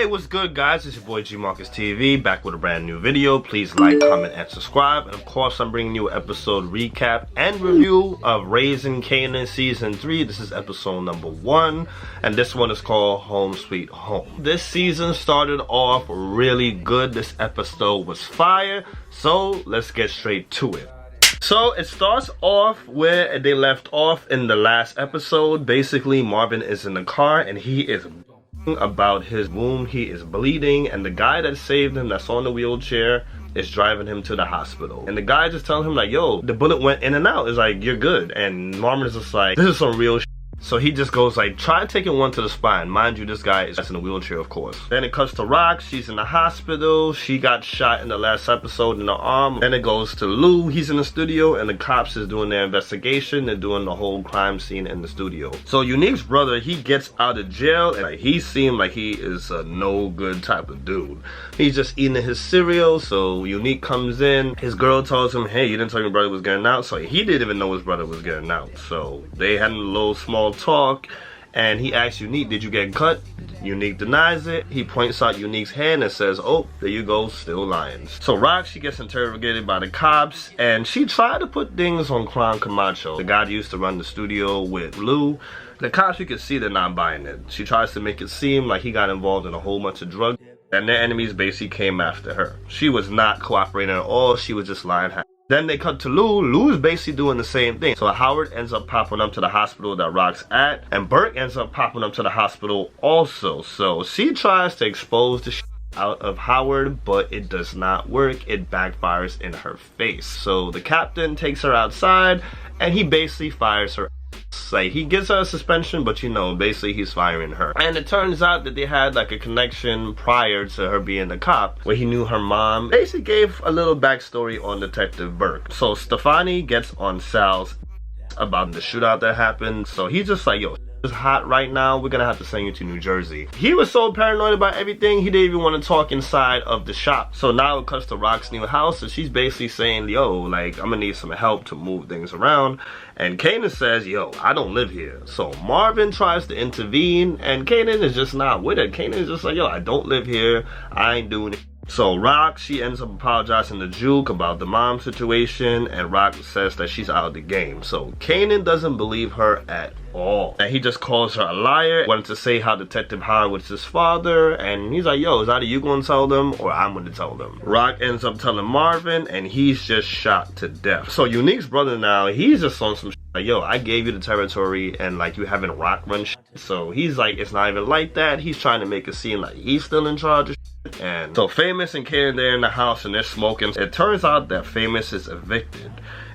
Hey, what's good, guys? It's your boy G Marcus TV, back with a brand new video. Please like, comment, and subscribe. And of course, I'm bringing you an episode recap and review of Raisin Kanan Season 3. This is episode number 1, and this one is called Home Sweet Home. This season started off really good. This episode was fire, so let's get straight to it. So it starts off where they left off in the last episode. Basically, Marvin is in the car and he is about his wound. He is bleeding, and the guy that saved him, that's on the wheelchair, is driving him to the hospital. And the guy just telling him like, yo, the bullet went in and out. It's like, you're good. And Marvin is just like, this is some real shit. So he just goes like, try taking one to the spine. Mind you, this guy is in a wheelchair, of course. Then it cuts to Rock. She's in the hospital. She got shot in the last episode in the arm. Then it goes to Lou. He's in the studio, and the cops is doing their investigation. They're doing the whole crime scene in the studio. So Unique's brother, he gets out of jail, and like, he seemed like he is a no good type of dude. He's just eating his cereal. So Unique comes in. His girl tells him, hey, you didn't tell your brother was getting out. So he didn't even know his brother was getting out. So they had a little small talk, and he asks Unique, did you get cut? Unique denies it. He points out Unique's hand and says, oh, there you go, still lying. So Rock, she gets interrogated by the cops, and she tried to put things on Clown Camacho, the guy that used to run the studio with Lou. The cops, you can see they're not buying it. She tries to make it seem like he got involved in a whole bunch of drugs, and their enemies basically came after her. She was not cooperating at all. She was just lying. Then they cut to Lou. Lou's basically doing the same thing. So Howard ends up popping up to the hospital that Rock's at, and Burke ends up popping up to the hospital also. So she tries to expose the shit out of Howard, but it does not work. It backfires in her face. So the captain takes her outside, and he basically fires her. Like, he gives her a suspension, but you know, basically he's firing her. And it turns out that they had like a connection prior to her being a cop, where he knew her mom. Basically gave a little backstory on Detective Burke. So Stefani gets on Sal's about the shootout that happened. So he's just like, yo, it's hot right now, we're gonna have to send you to New Jersey. He was so paranoid about everything, he didn't even want to talk inside of the shop. So now it cuts to Rock's new house, and she's basically saying, yo, like, I'm gonna need some help to move things around. And Kanan says, yo, I don't live here. So Marvin tries to intervene, and Kanan is just not with it. Kanan is just like, yo, I don't live here, I ain't doing it. So Rock, she ends up apologizing to Juke about the mom situation, and Rock says that she's out of the game. So Kanan doesn't believe her at all. And he just calls her a liar, wanted to say how Detective Howard was his father, and he's like, yo, is either you gonna tell them or I'm gonna tell them. Rock ends up telling Marvin, and he's just shot to death. So Unique's brother now, he's just on some shit like, yo, I gave you the territory, and like, you haven't Rock run shit. So he's like, it's not even like that. He's trying to make it seem like he's still in charge of shit. And so Famous and Kanan, they're in the house and they're smoking. It turns out that Famous is evicted,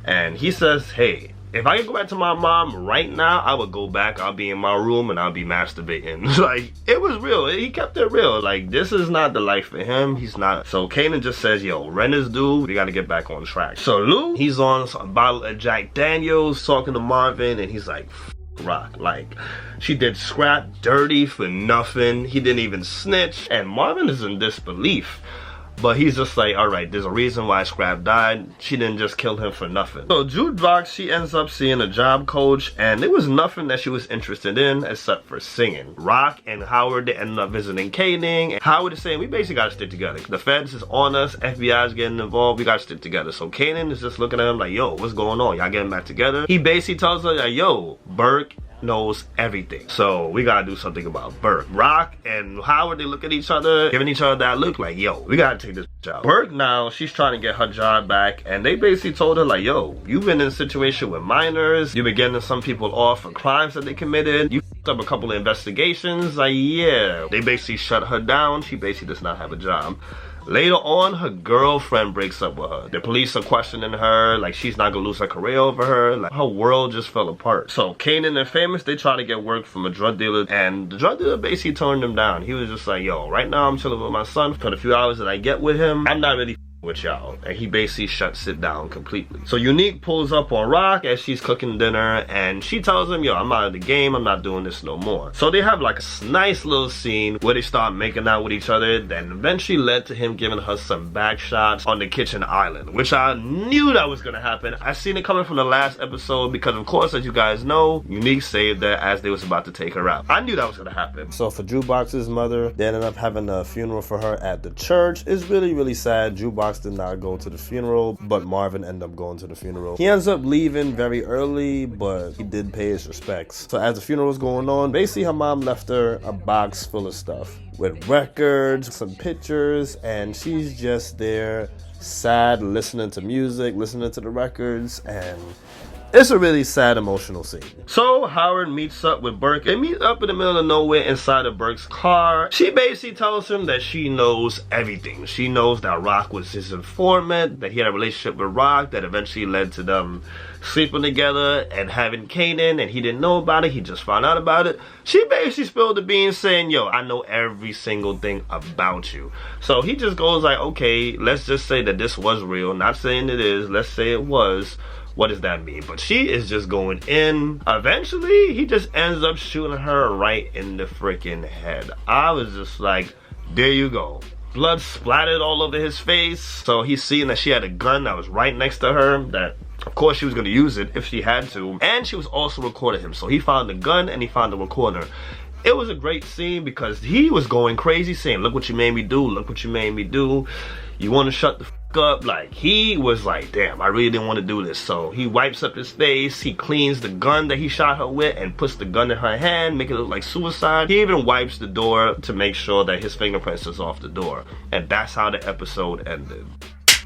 and he says, hey, if I could go back to my mom right now, I would go back. I'll be in my room and I'll be masturbating. Like, it was real. He kept it real. Like, this is not the life for him. He's not. So Kanan just says, yo, rent is due. We gotta get back on track. So Lou, he's on a bottle of Jack Daniels talking to Marvin, and he's like, Rock, like, she did Scrap dirty for nothing. He didn't even snitch. And Marvin is in disbelief, but he's just like, all right, there's a reason why Scrap died. She didn't just kill him for nothing. So Jukebox, she ends up seeing a job coach, and there was nothing that she was interested in except for singing. Rock and Howard, they ended up visiting Kanan, and Howard is saying, we basically gotta stick together. The feds is on us, FBI is getting involved, we gotta stick together. So Kanan is just looking at him like, yo, what's going on? Y'all getting back together? He basically tells her like, yo, Burke knows everything, so we gotta do something about Burke. Rock and Howard, they look at each other, giving each other that look like, yo, we gotta take this out. Burke now, she's trying to get her job back, and they basically told her like, yo, you've been in a situation with minors, you've been getting some people off for crimes that they committed, you f***ed up a couple of investigations. Like, yeah, they basically shut her down. She basically does not have a job. Later on, her girlfriend breaks up with her. The police are questioning her, like she's not gonna lose her career over her. Like, her world just fell apart. So Kanan and Famous, they try to get work from a drug dealer, and the drug dealer basically turned them down. He was just like, yo, right now I'm chilling with my son. For the few hours that I get with him, I'm not really with y'all, and he basically shuts it down completely. So Unique pulls up on Rock as she's cooking dinner, and she tells him, yo, I'm out of the game, I'm not doing this no more. So they have like a nice little scene where they start making out with each other, then eventually led to him giving her some back shots on the kitchen island, which I knew that was gonna happen. I seen it coming from the last episode because, of course, as you guys know, Unique saved her as they was about to take her out. I knew that was gonna happen. So for Jukebox's mother, they ended up having a funeral for her at the church. It's really, really sad. Jukebox did not go to the funeral, but Marvin ended up going to the funeral. He ends up leaving very early, but he did pay his respects. So as the funeral was going on, basically her mom left her a box full of stuff with records, some pictures, and she's just there sad, listening to music, listening to the records, and it's a really sad, emotional scene. So Howard meets up with Burke. They meet up in the middle of nowhere inside of Burke's car. She basically tells him that she knows everything. She knows that Rock was his informant, that he had a relationship with Rock that eventually led to them sleeping together and having Kanan, and he didn't know about it. He just found out about it. She basically spilled the beans saying, yo, I know every single thing about you. So he just goes like, okay, let's just say that this was real. Not saying it is. Let's say it was. What does that mean? But she is just going in. Eventually, he just ends up shooting her right in the freaking head. I was just like, there you go. Blood splattered all over his face. So he's seeing that she had a gun that was right next to her, that of course she was going to use it if she had to. And she was also recording him. So he found the gun and he found the recorder. It was a great scene because he was going crazy saying, look what you made me do. Look what you made me do. You want to shut the f up? Like, he was like, damn, I really didn't want to do this. So he wipes up his face. He cleans the gun that he shot her with and puts the gun in her hand, make it look like suicide. He even wipes the door to make sure that his fingerprints is off the door. And that's how the episode ended.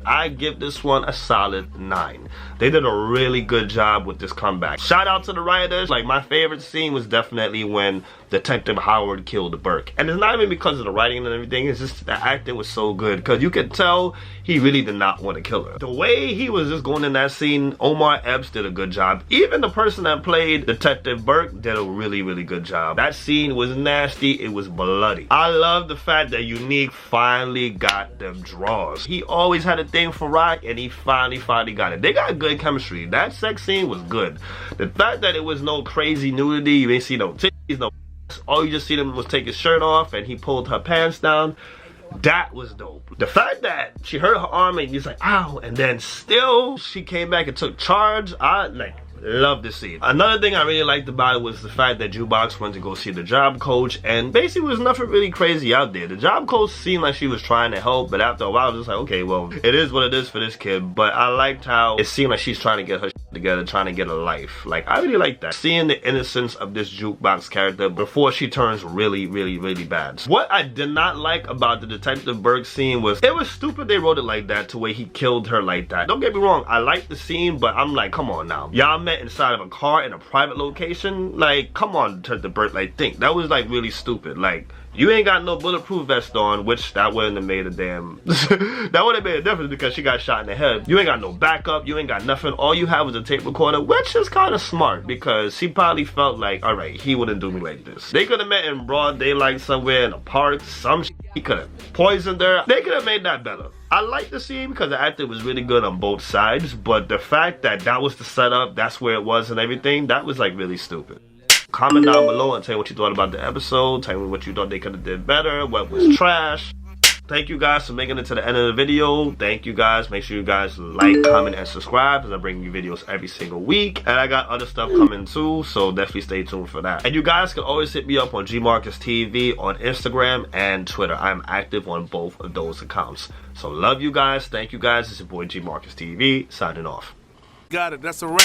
I give this one a solid 9. They did a really good job with this comeback. Shout out to the writers. Like, my favorite scene was definitely when Detective Howard killed Burke. And it's not even because of the writing and everything, it's just the acting was so good. Because you could tell he really did not want to kill her. The way he was just going in that scene, Omar Epps did a good job. Even the person that played Detective Burke did a really, really good job. That scene was nasty, it was bloody. I love the fact that Unique finally got them draws. He always had a thing for Rock, and he finally got it. They got good chemistry. That sex scene was good. The fact that it was no crazy nudity, you ain't see no titties, no all you just see them was take his shirt off and he pulled her pants down, that was dope. The fact that she hurt her arm and he's like, ow, and then still she came back and took charge, I like love this scene. Another thing I really liked about it was the fact that Jukebox went to go see the job coach, and basically was nothing really crazy out there. The job coach seemed like she was trying to help, but after a while I was just like, okay, well, it is what it is for this kid. But I liked how it seemed like she's trying to get her shit together, trying to get a life. Like, I really like that. Seeing the innocence of this Jukebox character before she turns really, really, really bad. What I did not like about the Detective Burke scene was, it was stupid they wrote it like that to where he killed her like that. Don't get me wrong, I like the scene, but I'm like, come on now. Y'all met inside of a car in a private location? Like, come on, Detective Burke, like, think. That was like really stupid. Like, you ain't got no bulletproof vest on, which that wouldn't have made a damn that would have made a difference because she got shot in the head. You ain't got no backup, you ain't got nothing. All you have is a tape recorder, which is kind of smart because she probably felt like, all right, he wouldn't do me like this. They could have met in broad daylight somewhere in a park, some shit. He could have poisoned her. They could have made that better. I like the scene because the acting was really good on both sides, but the fact that that was the setup, that's where it was and everything, that was like really stupid. Comment down below and tell me what you thought about the episode. Tell me what you thought they could have did better, what was trash. Thank you guys for making it to the end of the video. Thank you guys. Make sure you guys like, comment, and subscribe because I bring you videos every single week. And I got other stuff coming too, so definitely stay tuned for that. And you guys can always hit me up on GMarcusTV on Instagram and Twitter. I'm active on both of those accounts. So love you guys. Thank you guys. It's your boy GMarcusTV signing off. Got it. That's a wrap.